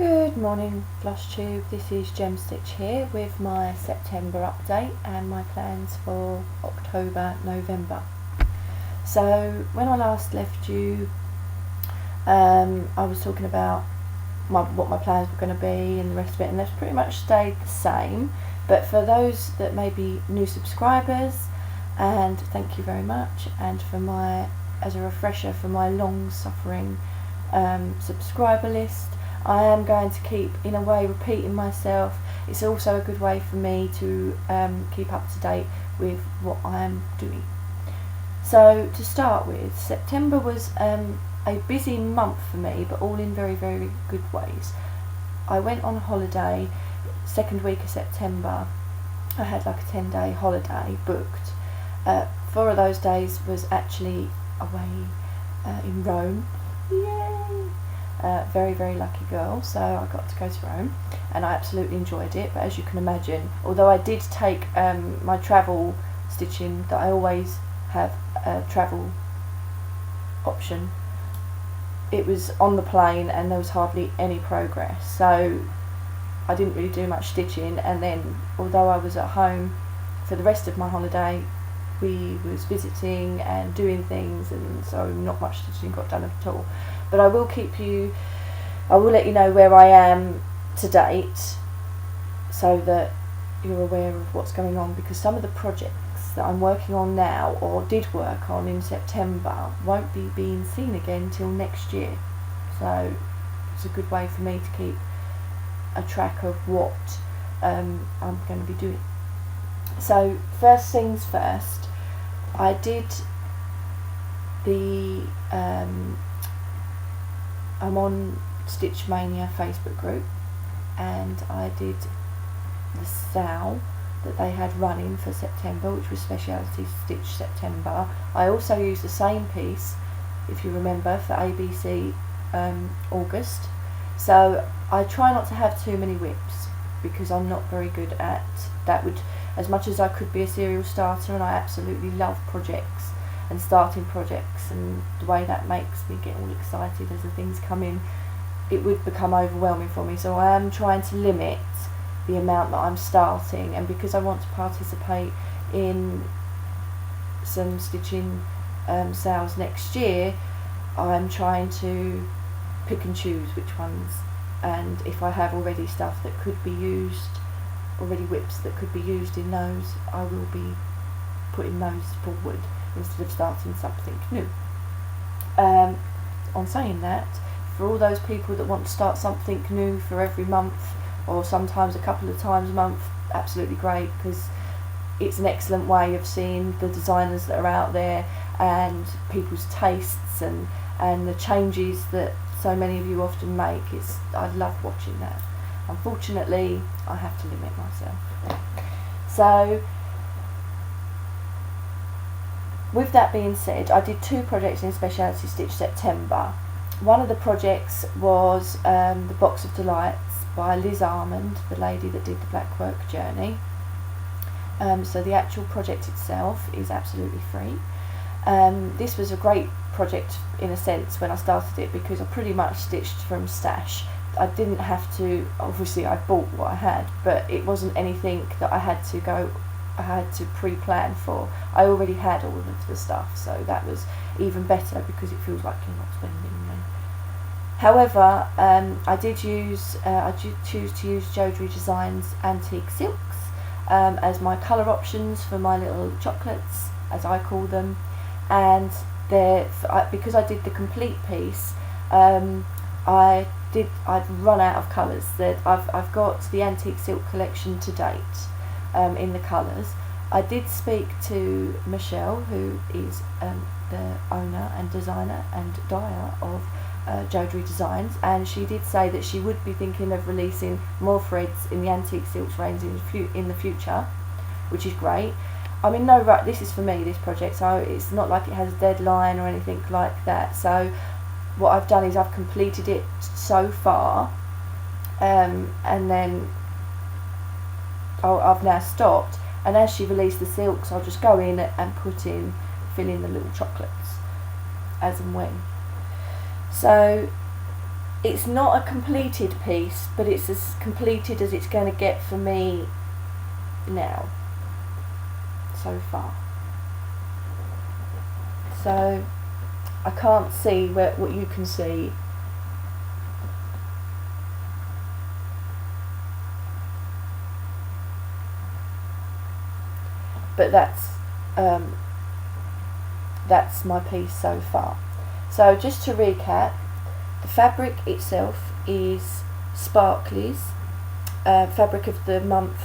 Good morning Flush Tube, this is Gem Stitch here with my September update and my plans for October, November. So when I last left you, I was talking about what my plans were going to be and the rest of it, and that's pretty much stayed the same. But for those that may be new subscribers, and thank you very much, and as a refresher for my long suffering subscriber list, I am going to keep, in a way, repeating myself. It's also a good way for me to keep up to date with what I am doing. So to start with, September was a busy month for me, but all in very, very good ways. I went on holiday, second week of September. I had like a 10-day holiday booked. 4 of those days was actually away in Rome. Yay! Very, very lucky girl, so I got to go to Rome and I absolutely enjoyed it. But as you can imagine, although I did take my travel stitching, that I always have a travel option, it was on the plane and there was hardly any progress, so I didn't really do much stitching. And then although I was at home for the rest of my holiday, we was visiting and doing things, and so not much stitching got done at all. But I will let you know where I am to date, so that you're aware of what's going on, because some of the projects that I'm working on now, or did work on in September, won't be being seen again till next year. So it's a good way for me to keep a track of what I'm going to be doing. So first things first, I did the I'm on Stitch Mania Facebook group, and I did the sale that they had running for September, which was Speciality Stitch September. I also used the same piece, if you remember, for ABC August. So I try not to have too many whips, because I'm not very good at that. As much as I could be a serial starter, and I absolutely love projects and starting projects, and the way that makes me get all excited as the things come in, it would become overwhelming for me. So I am trying to limit the amount that I'm starting, and because I want to participate in some stitching sales next year, I'm trying to pick and choose which ones, and if I have already stuff that could be used, already whips that could be used in those, I will be putting those forward instead of starting something new. On saying that, for all those people that want to start something new for every month, or sometimes a couple of times a month, absolutely great, because it's an excellent way of seeing the designers that are out there and people's tastes and the changes that so many of you often make. I love watching that. Unfortunately, I have to limit myself. So with that being said, I did 2 projects in Speciality Stitch September. One of the projects was the Box of Delights by Liz Almond, the lady that did the Black Work Journey. So the actual project itself is absolutely free. This was a great project in a sense when I started it, because I pretty much stitched from stash. I didn't have to, obviously I bought what I had, but it wasn't anything that I had to pre-plan for. I already had all of the stuff, so that was even better, because it feels like you're not spending money. However, I did choose to use jodyridesigns antique silks as my colour options for my little chocolates, as I call them, and because I did the complete piece, I've run out of colours. I've got the antique silk collection to date in the colours. I did speak to Michelle, who is the owner and designer and dyer of jodyridesigns, and she did say that she would be thinking of releasing more threads in the antique silks range in the future, which is great. I'm in no rush. This is for me, this project, so it's not like it has a deadline or anything like that. So what I've done is I've completed it so far, and then I've now stopped, and as she released the silks, I'll just go in and fill in the little chocolates as and when. So it's not a completed piece, but it's as completed as it's going to get for me now, so far. So I can't see what you can see. But that's my piece so far. So just to recap, the fabric itself is Sparklies, fabric of the month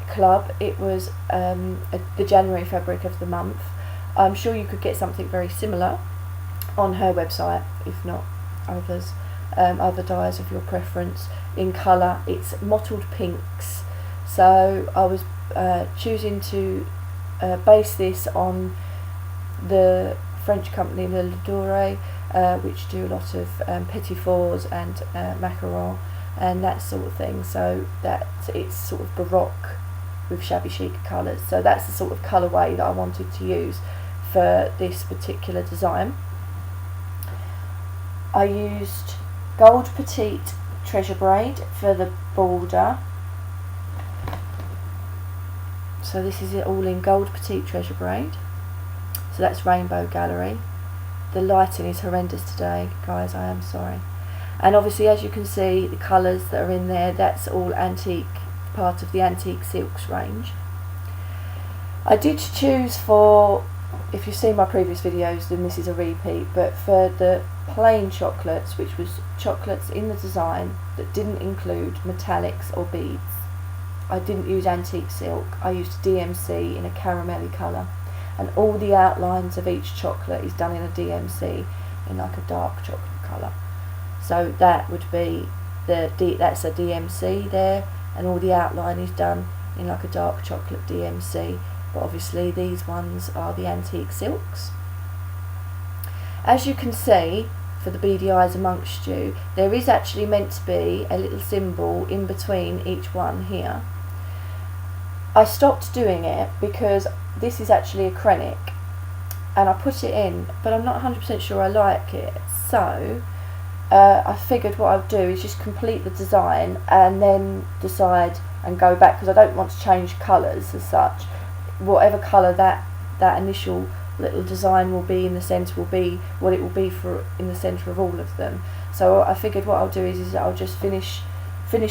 club. It was the January fabric of the month. I'm sure you could get something very similar on her website, if not others, other dyes of your preference. In colour, it's mottled pinks. So I was choosing to base this on the French company Needleworks, which do a lot of petit fours and macarons and that sort of thing. So that it's sort of baroque with shabby chic colours. So that's the sort of colourway that I wanted to use for this particular design. I used gold petite treasure braid for the border. So this is it all in gold petite treasure braid. So that's Rainbow Gallery. The lighting is horrendous today, guys, I am sorry. And obviously, as you can see, the colours that are in there, that's all antique, part of the antique silks range. I did choose for, if you've seen my previous videos, then this is a repeat, but for the plain chocolates, which was chocolates in the design that didn't include metallics or beads, I didn't use antique silk. I used DMC in a caramelly colour, and all the outlines of each chocolate is done in a DMC in like a dark chocolate colour. So that would be that's a DMC there, and all the outline is done in like a dark chocolate DMC. But obviously these ones are the antique silks. As you can see, for the beady eyes amongst you, there is actually meant to be a little symbol in between each one here. I stopped doing it because this is actually acrylic and I put it in, but I'm not 100% sure I like it. So I figured what I'd do is just complete the design and then decide and go back, because I don't want to change colours as such. Whatever colour that initial little design will be in the centre will be what it will be for in the centre of all of them. So I figured what I'll do is I'll just finish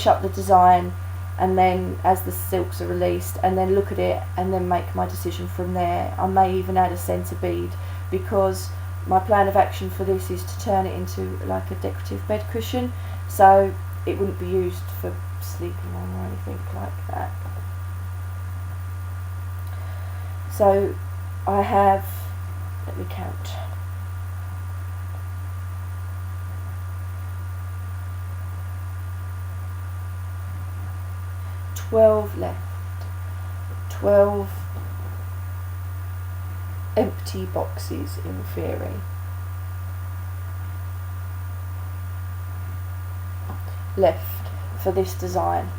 up the design, and then as the silks are released, and then look at it and then make my decision from there. I may even add a centre bead, because my plan of action for this is to turn it into like a decorative bed cushion, so it wouldn't be used for sleeping on or anything like that. So I have, let me count, 12 left, 12 empty boxes in theory. Left for this design.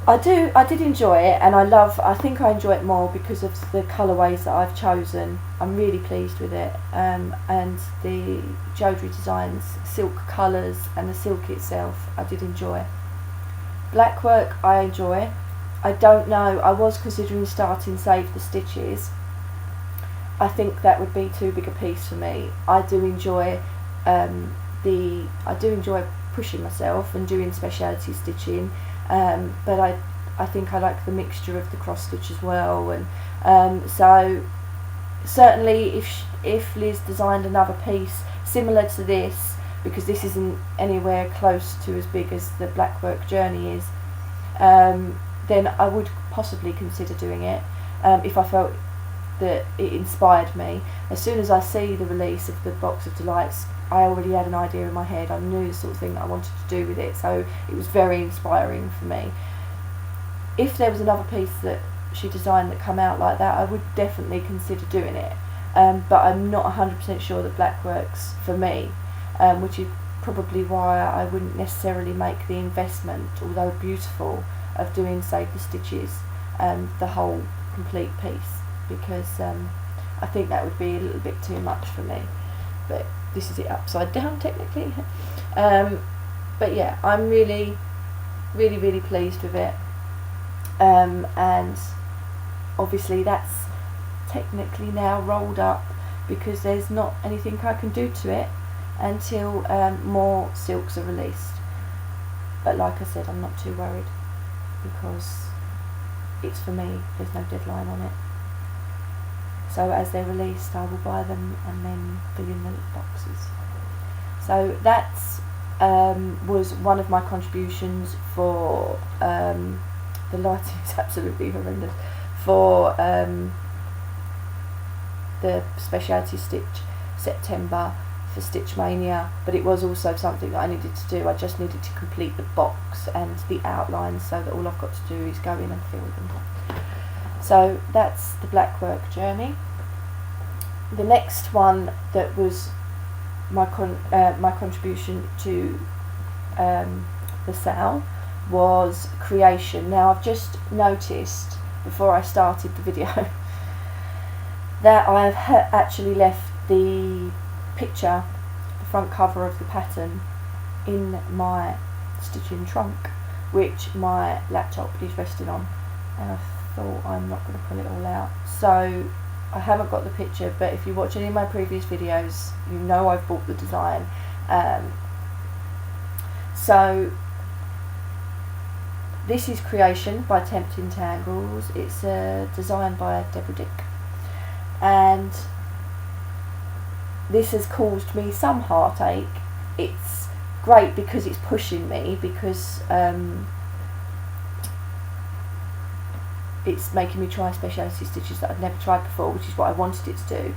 I did enjoy it, and I think I enjoy it more because of the colourways that I've chosen. I'm really pleased with it, and the jodyridesigns silk colours and the silk itself I did enjoy. Black work I enjoy. I don't know, I was considering starting Save the Stitches. I think that would be too big a piece for me. I do enjoy pushing myself and doing speciality stitching, but I think I like the mixture of the cross stitch as well, and so certainly if Liz designed another piece similar to this, because this isn't anywhere close to as big as the black work journey is, then I would possibly consider doing it if I felt that it inspired me. As soon as I see the release of the Box of Delights, I already had an idea in my head. I knew the sort of thing that I wanted to do with it, so it was very inspiring for me. If there was another piece that she designed that come out like that, I would definitely consider doing it, but I'm not 100% sure that black works for me, which is probably why I wouldn't necessarily make the investment, although beautiful, of doing Save the Stitches, the whole complete piece, because I think that would be a little bit too much for me. But this is it upside down technically. But yeah, I'm really pleased with it, and obviously that's technically now rolled up because there's not anything I can do to it until more silks are released. But like I said, I'm not too worried because it's for me, there's no deadline on it. So as they're released, I will buy them and then fill in the boxes. So that's was one of my contributions for the lighting is absolutely horrendous for the Speciality Stitch September for Stitch Mania, but it was also something that I needed to do. I just needed to complete the box and the outlines so that all I've got to do is go in and fill them. So that's the black work journey. The next one that was my contribution to the sale was creation. Now I've just noticed before I started the video that I've actually left the picture, the front cover of the pattern, in my stitching trunk, which my laptop is resting on, and I thought I'm not going to pull it all out, so I haven't got the picture. But if you watch any of my previous videos, you know I've bought the design. So this is Creation by Tempting Tangles. It's a design by Deborah Dick, and this has caused me some heartache. It's great because it's pushing me, because it's making me try speciality stitches that I've never tried before, which is what I wanted it to do.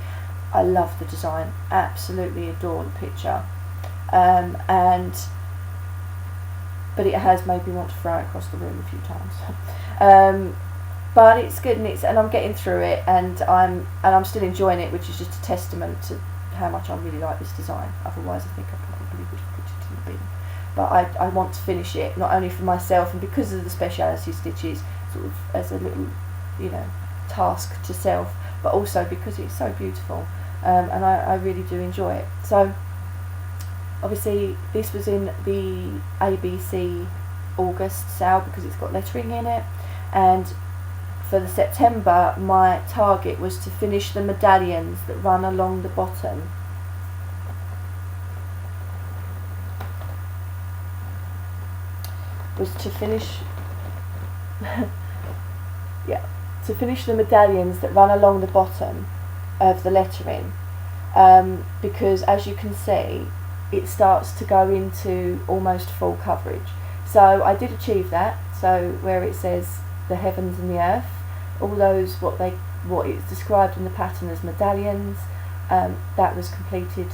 I love the design, absolutely adore the picture, but it has made me want to throw it across the room a few times. But it's good, and I'm getting through it, and I'm still enjoying it, which is just a testament to how much I really like this design. Otherwise I think I probably would have put it in the bin. But I want to finish it, not only for myself and because of the speciality stitches, sort of as a little, task to self, but also because it's so beautiful, and I really do enjoy it. So obviously this was in the ABC August sale because it's got lettering in it, and for the September my target was to finish the medallions that run along the bottom. To finish the medallions that run along the bottom of the lettering, because as you can see it starts to go into almost full coverage. So I did achieve that. So where it says the heavens and the earth, all those what it's described in the pattern as medallions, that was completed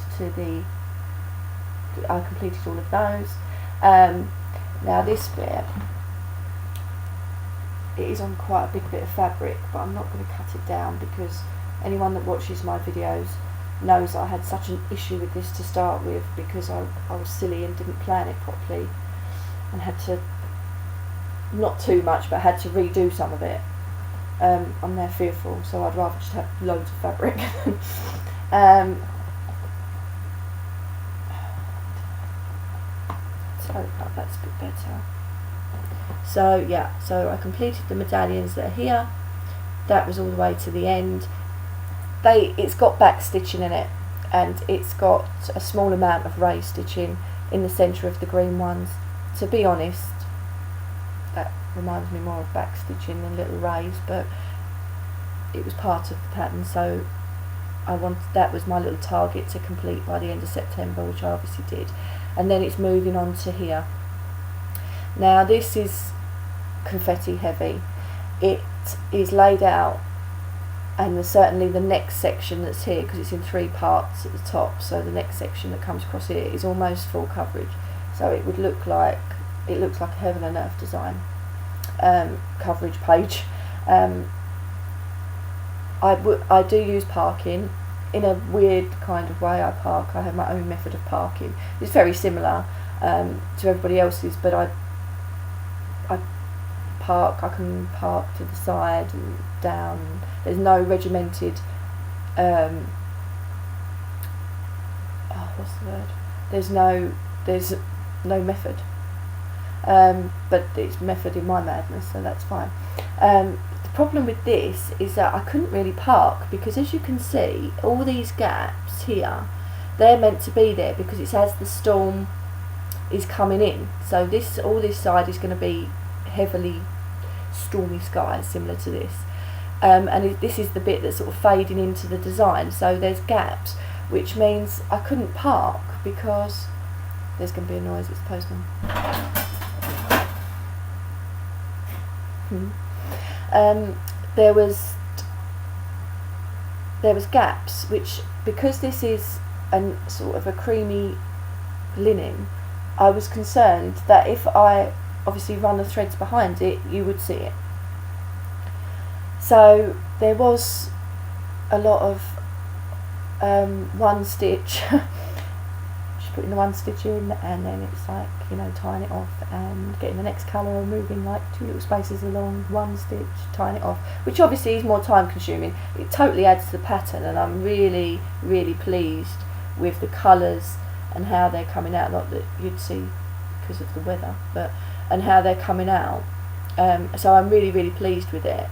I completed all of those. Now this bit, it is on quite a big bit of fabric, but I'm not going to cut it down because anyone that watches my videos knows that I had such an issue with this to start with, because I was silly and didn't plan it properly and had to, not too much, but had to redo some of it. I'm now fearful, so I'd rather just have loads of fabric. So that's a bit better. So yeah, so I completed the medallions that are here. That was all the way to the end. It's got back stitching in it, and it's got a small amount of raised stitching in the centre of the green ones. To be honest, that reminds me more of back stitching than little rays, but it was part of the pattern, so that was my little target to complete by the end of September, which I obviously did. And then it's moving on to here. Now this is confetti heavy. It is laid out, and certainly the next section that's here, because it's in 3 parts at the top, so the next section that comes across here is almost full coverage. So it looks like a heaven and earth design coverage page. I do use parking in a weird kind of way. I have my own method of parking. It's very similar to everybody else's, but I can park to the side and down. There's no regimented what's the word? There's no method. But it's method in my madness, so that's fine. The problem with this is that I couldn't really park, because as you can see, all these gaps here, they're meant to be there because it's as the storm is coming in. So all this side is going to be heavily stormy skies, similar to this. And this is the bit that's sort of fading into the design. So there's gaps, which means I couldn't park because there's going to be a noise. It's the postman. There was gaps, which, because this is a sort of a creamy linen, I was concerned that if I obviously run the threads behind it, you would see it. So there was a lot of one stitch, just putting the one stitch in, and then it's like, you know, tying it off and getting the next colour and moving like 2 little spaces along, one stitch, tying it off, which obviously is more time consuming. It totally adds to the pattern, and I'm really, really pleased with the colours and how they're coming out. Not that you'd see because of the weather, but and how they're coming out. So I'm really, really pleased with it.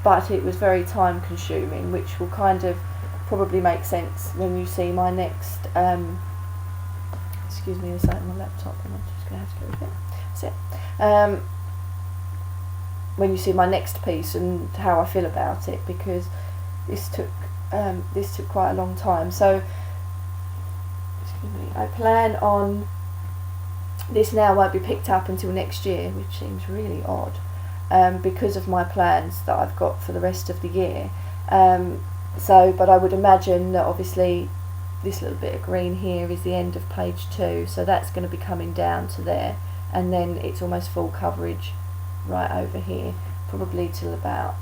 But it was very time consuming, which will kind of probably make sense when you see my next, excuse me, there's something on my laptop and I'm just going to have to go with it. That's it. When you see my next piece and how I feel about it, because this took quite a long time. So, excuse me, I plan on, this now won't be picked up until next year, which seems really odd. Because of my plans that I've got for the rest of the year. But I would imagine that obviously this little bit of green here is the end of page 2, so that's going to be coming down to there, and then it's almost full coverage right over here, probably till about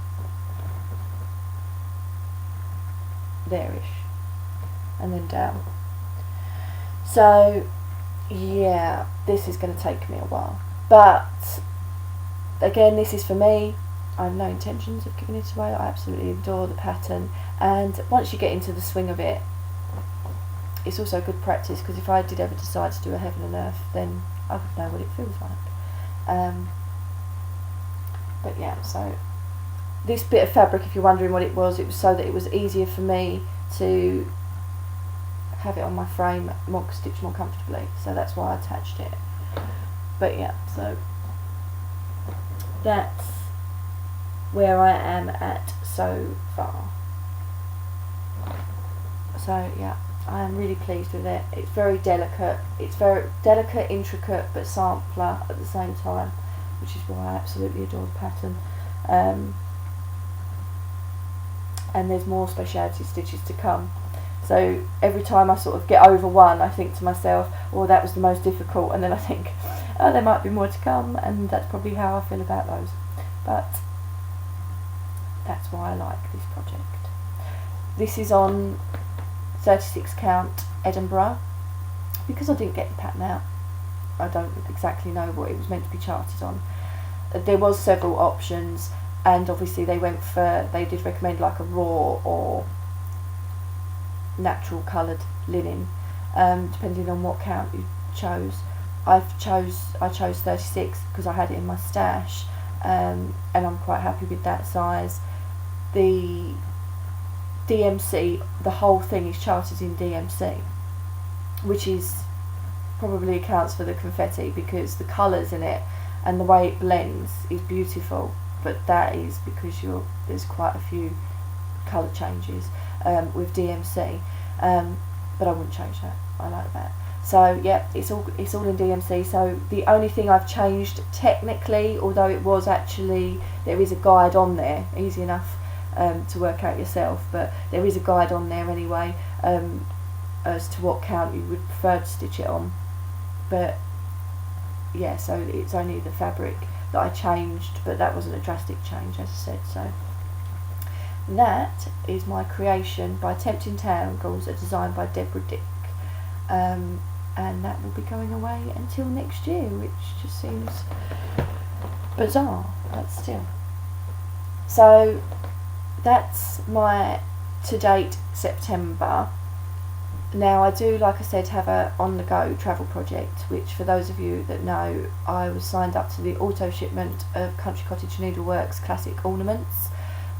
there-ish, and then down. So yeah, this is going to take me a while, but again, this is for me. I have no intentions of giving it away. I absolutely adore the pattern, and once you get into the swing of it, it's also good practice, because if I did ever decide to do a heaven and earth, then I would know what it feels like. But yeah, so this bit of fabric, if you're wondering what it was so that it was easier for me to have it on my frame, stitch more comfortably, so that's why I attached it. But yeah, so that's where I am at so far. So yeah, I am really pleased with it. It's very delicate. It's very delicate, intricate, but sampler at the same time, which is why I absolutely adore the pattern. And there's more speciality stitches to come. So every time I sort of get over one, I think to myself, well, that was the most difficult, and then I think, oh, there might be more to come, and that's probably how I feel about those. But that's why I like this project. This is on 36 count Edinburgh, because I didn't get the pattern out. I don't exactly know what it was meant to be charted on. There was several options, and obviously they did recommend like a raw or natural coloured linen, depending on what count you chose. I chose 36 because I had it in my stash, and I'm quite happy with that size. The DMC, the whole thing is charted in DMC, which is probably accounts for the confetti, because the colours in it and the way it blends is beautiful, but that is because there's quite a few colour changes with DMC, but I wouldn't change that. I like that. So yeah, it's all in DMC. So the only thing I've changed technically, although it was actually, there is a guide on there, easy enough to work out yourself, but there is a guide on there anyway, as to what count you would prefer to stitch it on. But yeah, so it's only the fabric that I changed, but that wasn't a drastic change, as I said. So that is my creation by Tempting Tangles, a design by Deborah Dick, and that will be going away until next year, which just seems bizarre, but still. So that's my to date September. Now I do, like I said, have a on-the-go travel project, which for those of you that know, I was signed up to the auto shipment of Country Cottage Needleworks classic ornaments,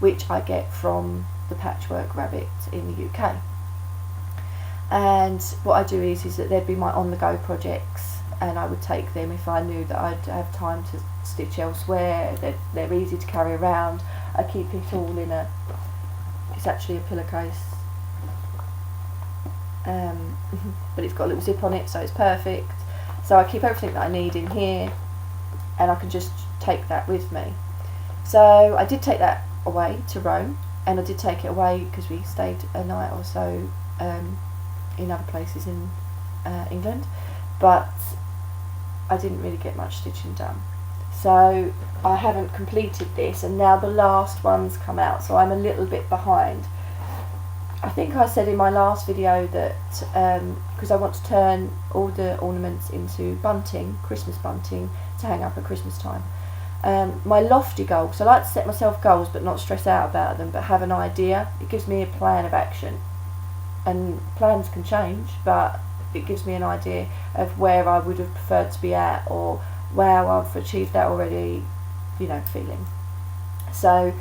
which I get from the Patchwork Rabbit in the UK. And what I do is that there'd be my on-the-go projects, and I would take them if I knew that I'd have time to stitch elsewhere. They're easy to carry around. I keep it all in it's actually a pillowcase, but it's got a little zip on it, so it's perfect. So I keep everything that I need in here, and I can just take that with me. So I did take that away to Rome, and I did take it away because we stayed a night or so in other places in England, but I didn't really get much stitching done. So I haven't completed this, and now the last one's come out, so I'm a little bit behind. I think I said in my last video that because I want to turn all the ornaments into bunting, Christmas bunting, to hang up at Christmas time. My lofty goal, because I like to set myself goals but not stress out about them, but have an idea. It gives me a plan of action, and plans can change, but it gives me an idea of where I would have preferred to be at, or wow, I've achieved that already, you know, feeling. So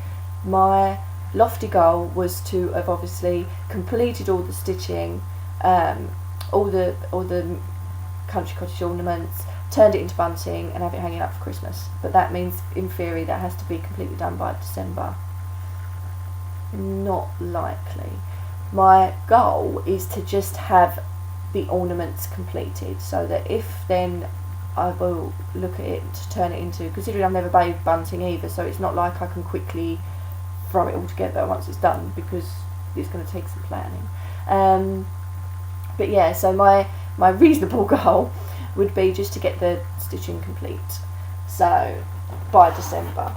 my lofty goal was to have obviously completed all the stitching, all the Country Cottage ornaments, turned it into bunting and have it hanging up for Christmas. But that means in theory that has to be completely done by December. Not likely. My goal is to just have the ornaments completed, so that if then I will look at it to turn it into, considering I've never made bunting either, so it's not like I can quickly throw it all together once it's done, because it's going to take some planning. But yeah, so my reasonable goal would be just to get the stitching complete, so by December.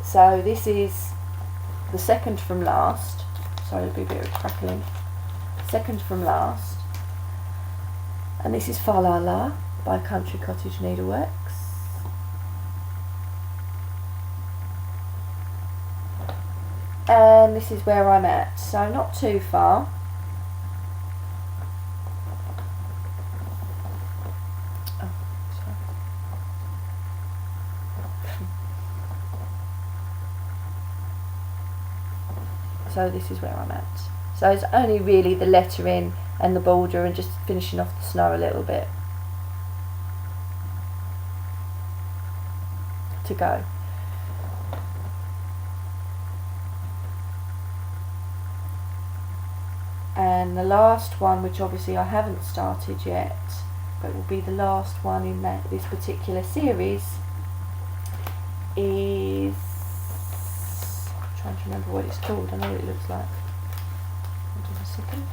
So this is the second from last, sorry there'll be a bit of crackling, second from last, and this is Fa La La by Country Cottage Needleworks. And this is where I'm at, so not too far. Oh, sorry. So this is where I'm at. So it's only really the lettering and the border and just finishing off the snow a little bit to go. And the last one, which obviously I haven't started yet, but will be the last one in this particular series, is, I'm trying to remember what it's called. I know what it looks like. Hold on a second.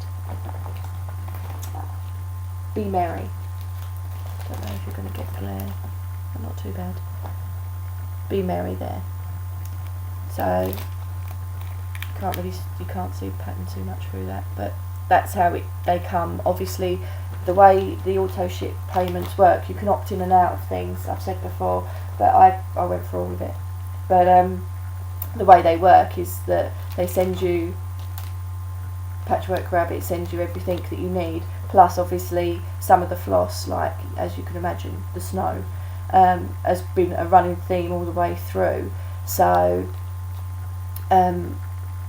Be Merry. Don't know if you're going to get glare, but not too bad. Be Merry there. So you can't see the pattern too much through that, but that's how they come. Obviously the way the auto ship payments work, you can opt in and out of things, I've said before, but I went for all of it. But the way they work is that they send you, Patchwork Rabbit sends you everything that you need, plus obviously some of the floss, like as you can imagine the snow, has been a running theme all the way through. So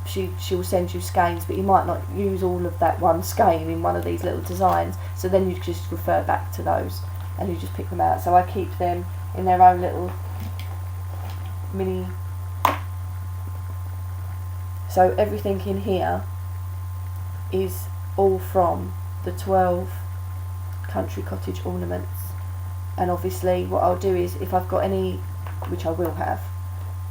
she will send you skeins, but you might not use all of that one skein in one of these little designs, so then you just refer back to those and you just pick them out. So I keep them in their own little mini, so everything in here is all from the 12 Country Cottage ornaments. And obviously what I'll do is, if I've got any, which I will have,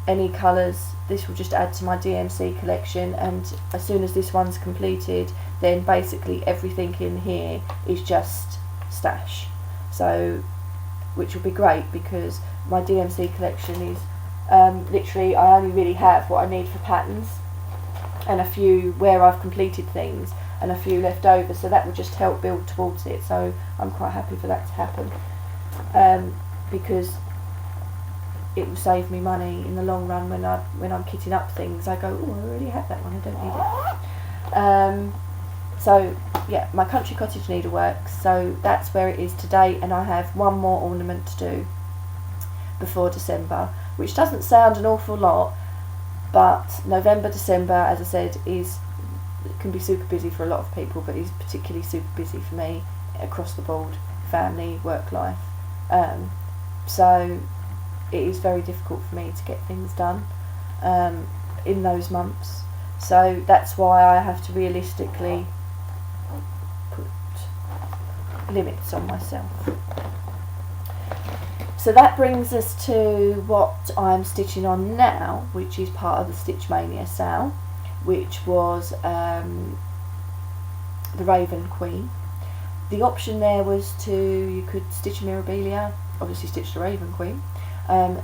any colours, this will just add to my DMC collection, and as soon as this one's completed, then basically everything in here is just stash. So, which will be great, because my DMC collection is literally, I only really have what I need for patterns, and a few where I've completed things, and a few left over, so that will just help build towards it. So I'm quite happy for that to happen, because it will save me money in the long run when I'm kitting up things. I go, oh, I already have that one, I don't need it. So yeah, my country cottage needleworks, so that's where it is today, and I have one more ornament to do before December, which doesn't sound an awful lot, but November, December, as I said, can be super busy for a lot of people, but is particularly super busy for me across the board, family, work life. So it is very difficult for me to get things done in those months. So that's why I have to realistically put limits on myself. So that brings us to what I'm stitching on now, which is part of the Stitch Mania sale, which was the Raven Queen. The option there was you could stitch a Mirabilia, obviously stitch the Raven Queen,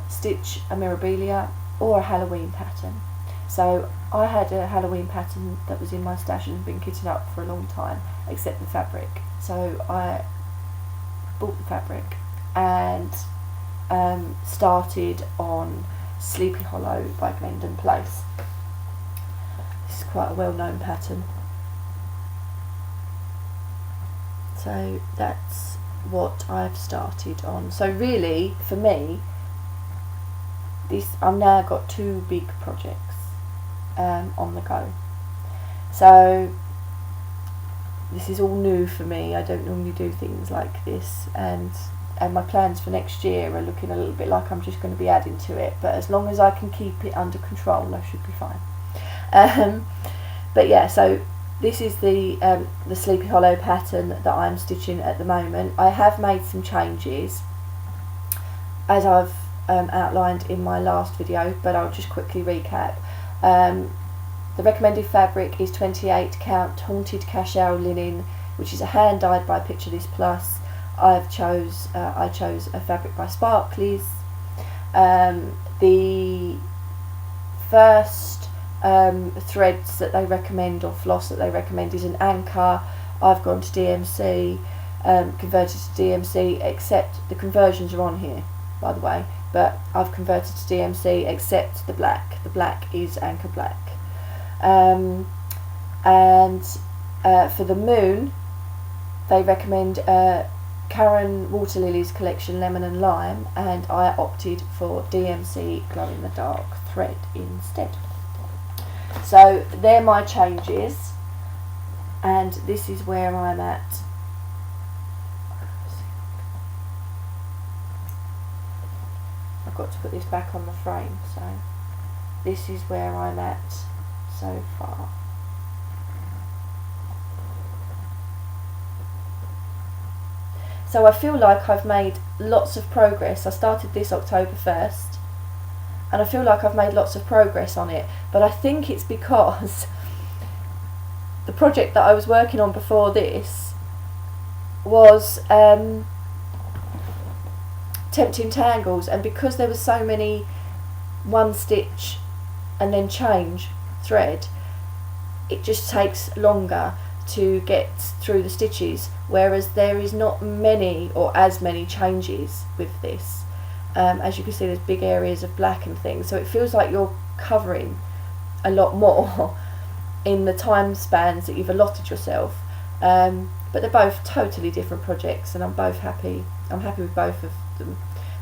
stitch a Mirabilia or a Halloween pattern. So I had a Halloween pattern that was in my stash and had been kitted up for a long time, except the fabric. So I bought the fabric and started on Sleepy Hollow by Glendon Place. This is quite a well-known pattern. So that's what I've started on. So really, for me, I've now got 2 big projects on the go. So this is all new for me. I don't normally do things like this, and my plans for next year are looking a little bit like I'm just going to be adding to it, but as long as I can keep it under control, I should be fine. But yeah, so this is the Sleepy Hollow pattern that I'm stitching at the moment. I have made some changes, as I've outlined in my last video, but I'll just quickly recap. The recommended fabric is 28 count haunted cashel linen, which is a hand dyed by Picture This Plus. I chose a fabric by Sparklies. The first threads that they recommend, or floss that they recommend, is an anchor. I've gone to DMC, converted to DMC, except the conversions are on here, by the way, but I've converted to DMC except the black. The black is anchor black. And for the moon, they recommend Karen Water Lilies collection, Lemon and Lime, and I opted for DMC Glow in the Dark thread instead. So they're my changes, and this is where I'm at. I've got to put this back on the frame, so this is where I'm at so far. So I feel like I've made lots of progress. I started this October 1st, and I feel like I've made lots of progress on it, but I think it's because the project that I was working on before this was Tempting Tangles, and because there was so many one stitch and then change thread, it just takes longer to get through the stitches, whereas there is not many or as many changes with this. As you can see, there's big areas of black and things, so it feels like you're covering a lot more in the time spans that you've allotted yourself. But they're both totally different projects, and I'm happy with both of them.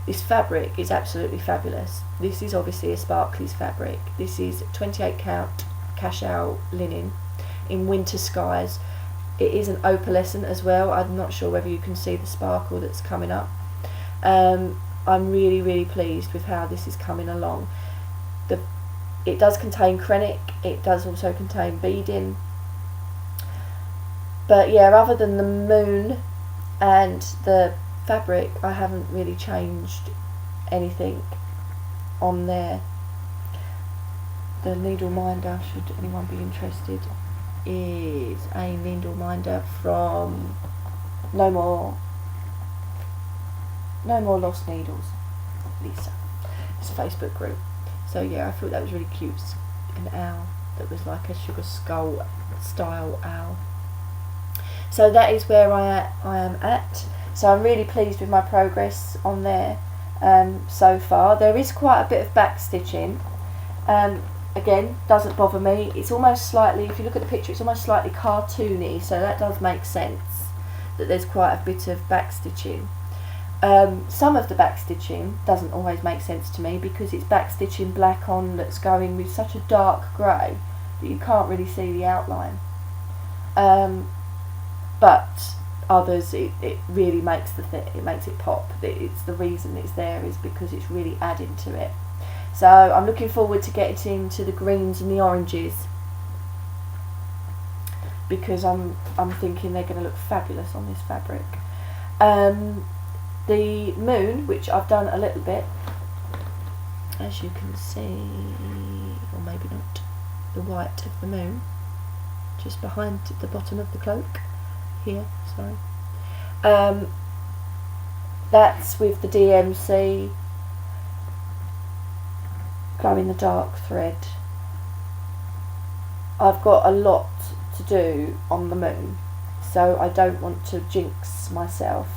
This fabric is absolutely fabulous. This is obviously a Sparklies fabric. This is 28 count cashel linen in Winter Skies. It is an opalescent as well. I'm not sure whether you can see the sparkle that's coming up. I'm really pleased with how this is coming along. It does contain krennic, it does also contain beading, but yeah, other than the moon and the fabric, I haven't really changed anything on there. The needle minder, should anyone be interested, is a needle minder from No More Lost Needles, Lisa. It's a Facebook group. So yeah, I thought that was really cute. An owl that was like a sugar skull style owl. So that is where I am at. So I'm really pleased with my progress on there so far. There is quite a bit of back stitching, again, doesn't bother me. It's almost slightly, if you look at the picture, it's almost slightly cartoony, so that does make sense that there's quite a bit of backstitching. Some of the backstitching doesn't always make sense to me because it's backstitching black on that's going with such a dark grey that you can't really see the outline. But others, it really makes it makes it pop. It's the reason it's there is because it's really adding to it. So I'm looking forward to getting into the greens and the oranges because I'm thinking they're going to look fabulous on this fabric. The moon, which I've done a little bit, as you can see, or maybe not, the white of the moon, just behind the bottom of the cloak, here, sorry. That's with the DMC glow in the dark thread. I've got a lot to do on the moon, so I don't want to jinx myself.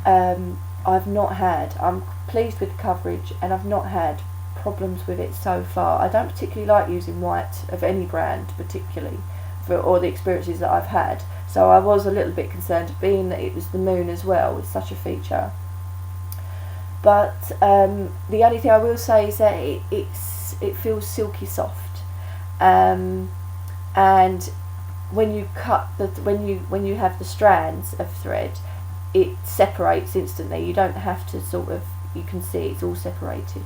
I'm pleased with the coverage and I've not had problems with it so far. I don't particularly like using white of any brand particularly for all the experiences that I've had, so I was a little bit concerned being that it was the moon as well with such a feature. But the only thing I will say is that it feels silky soft, and when you cut when you have the strands of thread, it separates instantly. You don't have to you can see it's all separated.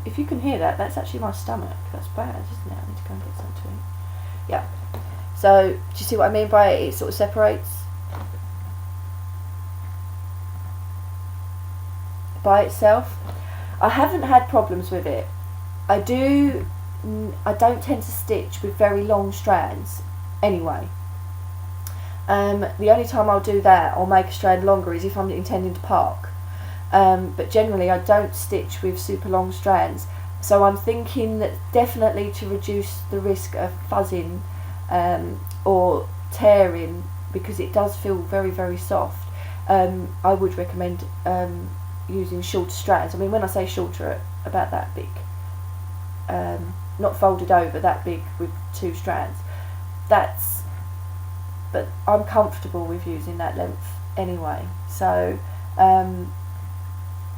If you can hear that, that's actually my stomach. That's bad, isn't it? I need to go and get something to eat. Yeah. So, do you see what I mean by it? It sort of separates by itself. I haven't had problems with it. I don't tend to stitch with very long strands anyway. The only time I'll do that or make a strand longer is if I'm intending to park. But generally I don't stitch with super long strands, so I'm thinking that definitely to reduce the risk of fuzzing or tearing, because it does feel very, very soft, I would recommend using shorter strands. I mean, when I say shorter, about that big, not folded over, that big with 2 strands. But I'm comfortable with using that length anyway, so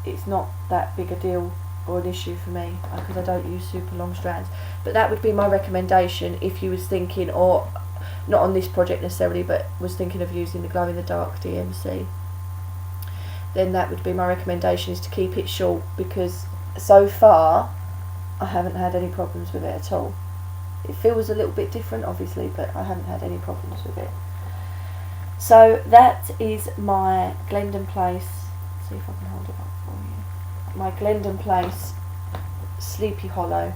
it's not that big a deal or an issue for me because I don't use super long strands. But that would be my recommendation if you was thinking, or not on this project necessarily, but was thinking of using the glow in the dark DMC. Then that would be my recommendation, is to keep it short, because so far I haven't had any problems with it at all. It feels a little bit different obviously, but I haven't had any problems with it. So that is my Glendon Place, see if I can hold it up for you, my Glendon Place Sleepy Hollow,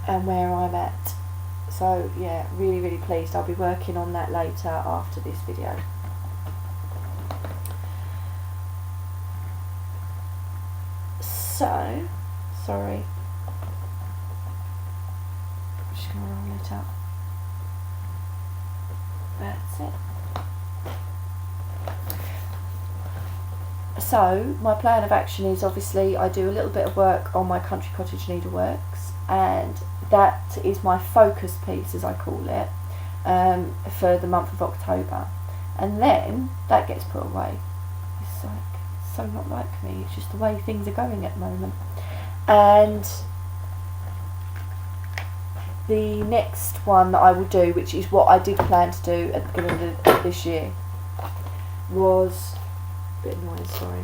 and where I'm at. So yeah, really, really pleased. I'll be working on that later after this video. So, sorry, I'm just going to roll it up. That's it. So, my plan of action is, obviously I do a little bit of work on my country cottage needleworks, and that is my focus piece, as I call it, for the month of October, and then that gets put away. It's like so not like me, it's just the way things are going at the moment. And the next one that I will do, which is what I did plan to do at the beginning of this year, was a bit annoying, sorry,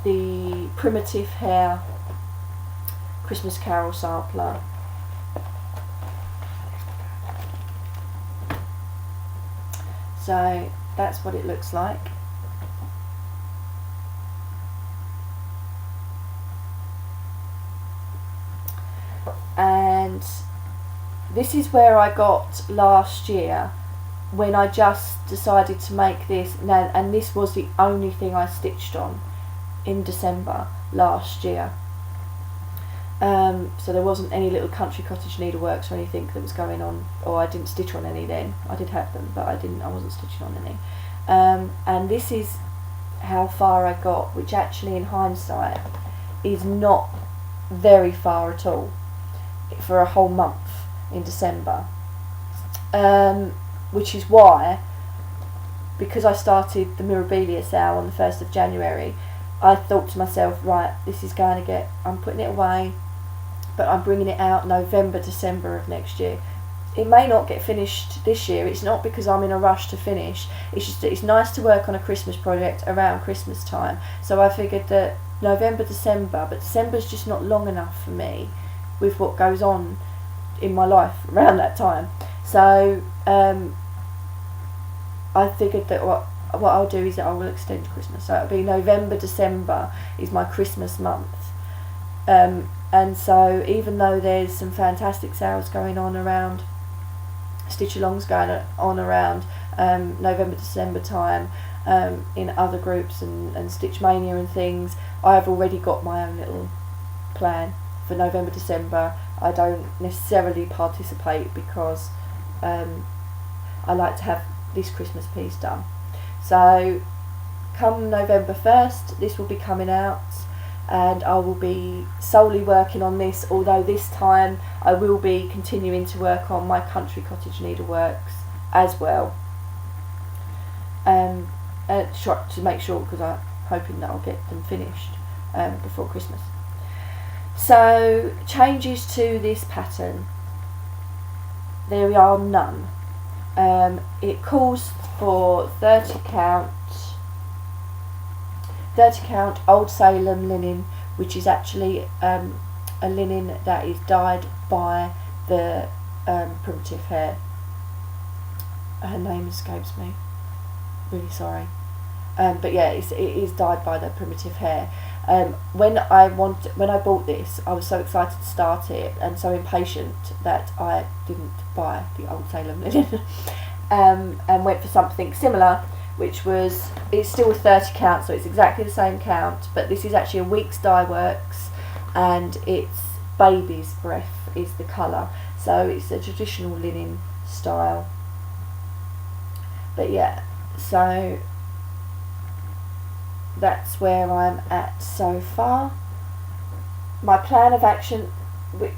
the Primitive Hare Christmas Carol sampler. So that's what it looks like. And this is where I got last year when I just decided to make this, and this was the only thing I stitched on in December last year. So there wasn't any little country cottage needleworks or anything that was going on, or I didn't stitch on any then. I did have them, but I wasn't stitching on any. And this is how far I got, which actually in hindsight is not very far at all, for a whole month in December. Which is why, because I started the Mirabilia sale on the 1st of January, I thought to myself, right, this is going to get, I'm putting it away, but I'm bringing it out November, December of next year. It may not get finished this year. It's not because I'm in a rush to finish. It's just that it's nice to work on a Christmas project around Christmas time. So I figured that November, December, but December's just not long enough for me with what goes on in my life around that time. So I figured that what I'll do is that I will extend Christmas. So it'll be November, December is my Christmas month. And so even though there's some fantastic sales going on around, stitch alongs going on around November, December time in other groups and Stitch Mania and things, I've already got my own little plan for November, December. I don't necessarily participate because I like to have this Christmas piece done. So come November 1st, this will be coming out, and I will be solely working on this, although this time I will be continuing to work on my country cottage needleworks as well, to make sure, because I'm hoping that I'll get them finished before Christmas. So changes to this pattern, there are none. It calls for 30 count Old Salem linen, which is actually a linen that is dyed by the Primitive Hare. Her name escapes me, really sorry. But yeah, it is dyed by the Primitive Hare. When I bought this, I was so excited to start it and so impatient that I didn't buy the Old Salem linen and went for something similar, which was, it's still a 30 count, so it's exactly the same count, but this is actually a week's dye works, and it's baby's breath is the colour, so it's a traditional linen style. But yeah, so that's where I'm at so far. My plan of action,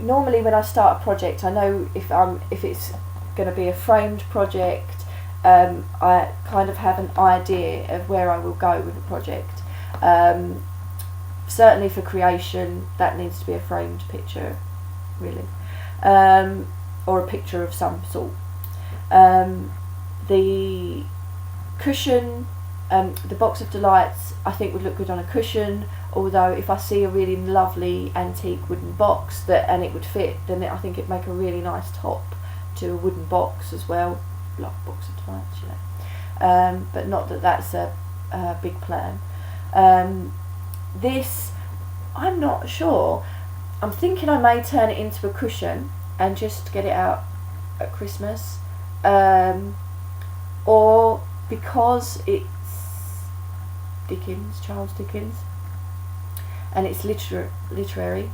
normally when I start a project, I know if it's going to be a framed project, I kind of have an idea of where I will go with the project. Certainly for creation, that needs to be a framed picture, really, or a picture of some sort. The cushion, the Box of Delights, I think would look good on a cushion, although if I see a really lovely antique wooden box and it would fit, then I think it'd make a really nice top to a wooden box as well, like Box of Delights, you know. But not that that's a big plan. This, I'm not sure. I'm thinking I may turn it into a cushion and just get it out at Christmas, or because it's Charles Dickens, and it's literary,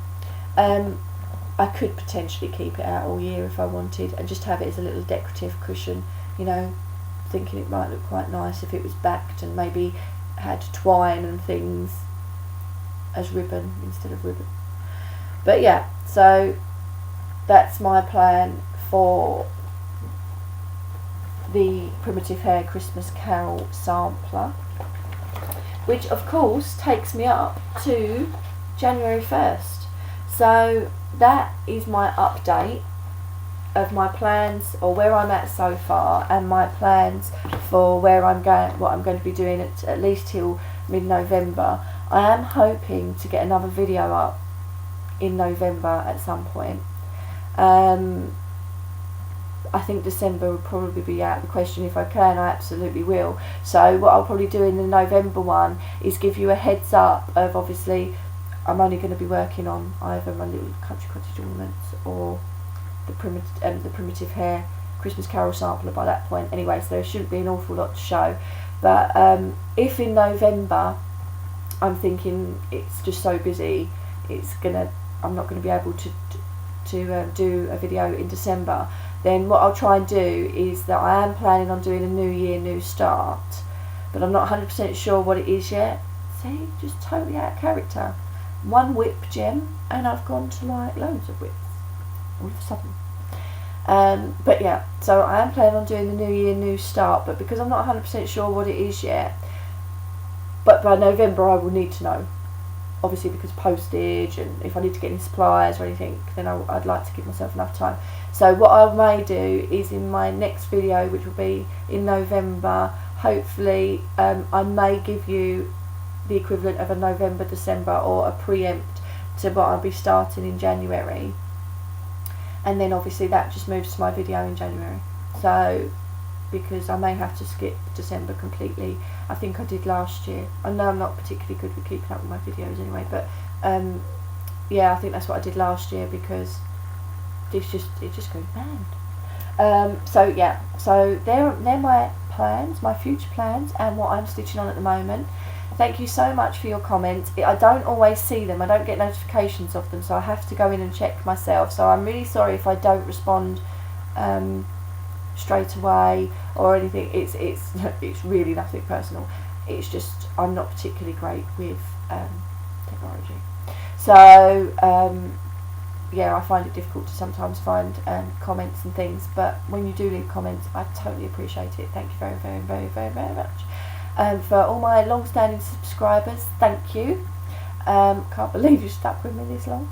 I could potentially keep it out all year if I wanted and just have it as a little decorative cushion, you know, thinking it might look quite nice if it was backed and maybe had twine and things as ribbon instead of ribbon. But yeah, so that's my plan for the Primitive Hare Christmas Carol sampler, which of course takes me up to January 1st. So that is my update of my plans, or where I'm at so far, and my plans for where I'm going, what I'm going to be doing at least till mid-November. I am hoping to get another video up in November at some point. I think December will probably be out of the question. If I can, I absolutely will. So what I'll probably do in the November one is give you a heads up of, obviously, I'm only going to be working on either my little country cottage ornaments or the Primitive Hare Christmas Carol sampler by that point anyway, so there shouldn't be an awful lot to show. But if in November I'm thinking it's just so busy, it's going to I'm not going to be able to do a video in December, then what I'll try and do is that I am planning on doing a new year, new start, but I'm not 100% sure what it is yet. See, just totally out of character. One whip gem and I've gone to like loads of whips all of a sudden. But yeah, so I am planning on doing the new year, new start, but because I'm not 100% sure what it is yet, but by November I will need to know. Obviously, because postage, and if I need to get any supplies or anything, then I'd like to give myself enough time. So what I may do is in my next video, which will be in November, hopefully I may give you the equivalent of a November, December, or a preempt to what I'll be starting in January. And then obviously that just moves to my video in January. So, because I may have to skip December completely. I think I did last year. I know I'm not particularly good with keeping up with my videos anyway, but yeah, I think that's what I did last year, because it just goes mad. So yeah, so they're my plans, my future plans, and what I'm stitching on at the moment. Thank you so much for your comments. I don't always see them, I don't get notifications of them, so I have to go in and check myself. So I'm really sorry if I don't respond straight away or anything. It's really nothing personal. It's just I'm not particularly great with technology. So yeah, I find it difficult to sometimes find comments and things, but when you do leave comments, I totally appreciate it. Thank you very, very, very, very, very much. For all my long-standing subscribers, thank you. Can't believe you stuck with me this long.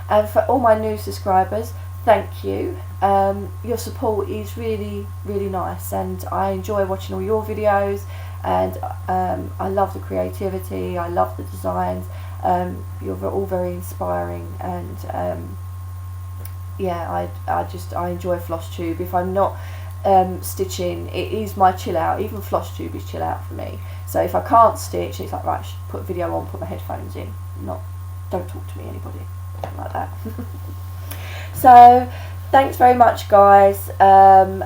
And for all my new subscribers, thank you. Your support is really, really nice, and I enjoy watching all your videos, and I love the creativity, I love the designs. You're all very inspiring, and yeah, I enjoy floss tube. If I'm not stitching, it is my chill out. Even floss tube is chill out for me. So if I can't stitch, it's like, right, put a video on, put my headphones in, don't talk to me, anybody, like that. So thanks very much, guys, and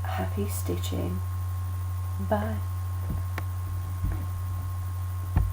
happy stitching. Bye.